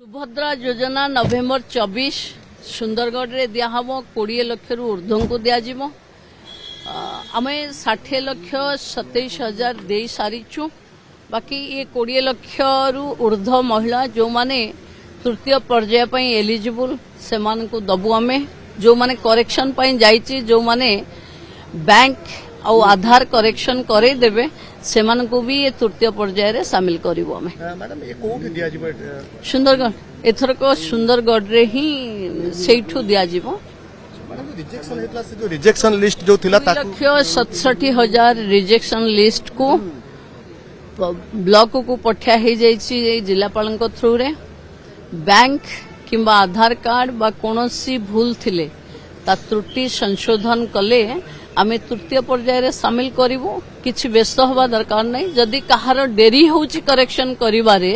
सुभद्रा योजना नवेम्बर 24 सुंदरगढ़ रे दिहब 20 लाख रु ऊर्ध्व को दिज्व आम 60 लाख 27,000 दे सारीचु बाकी ये 20 लाख रु ऊर्ध्व महिला जो माने तृतीय पर्याय एलिजिबल से दबु आम जो माने करेक्शन जाइए जो माने बैंक आ आधार करेक्शन करे देबे से भी ये तृतीय पर्याय रे शामिल करिवो हमें। मैडम ये कोठी दिया जिवो सुंदरगढ़ एथरक सुंदरगढ़ रे ही सेठू दिया जिवो। मैडम रिजेक्शन हेतला से जो रिजेक्शन लिस्ट जो थिला ताकू 1,67,000 रिजेक्शन लिस्ट को ब्लॉक को पठा हे जाइछि जिलापाल थ्रू रे बैंक किंबा आधार कार्ड बा कोनोसी भूल थिले ता त्रुटि संशोधन कले आमे तृतीय पर्याय रे शामिल करिवो किछि व्यस्त होबा दरकार नै जदि कहार डेरी होउछि करेक्शन करिवारे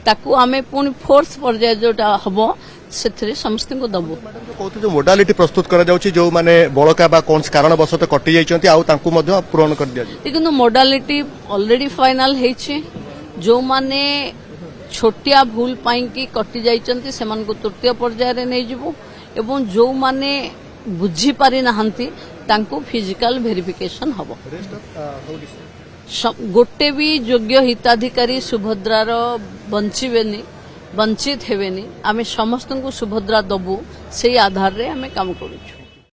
ताकू आमे पुनी फोर्थ पर्याय जोटा हबो सेथरे समस्त को दबो। कहते जो मोडालिटी प्रस्तुत करा जाउछि जो माने बळका बा कोन कारण बसत कटि जाइछन्ती आ तांकू मध्ये पूर्ण कर दिया जी किंतु मोडालिटी ऑलरेडी फाइनल हेछि जो माने छोटिया भूल पाई की कटि जाइछन्ती सेमान को तृतीय पर्याय रे नै जिवो एवं जो माने बुझी पारि नाहंती तांको फिजिकल वेरिफिकेशन हबो। गोटे भी योग्य हिताधिकारी सुभद्रार बंचिबेनी वंचित हेबेनी आमे समस्त को सुभद्रा दबु से आधार रे आमे काम करूछु।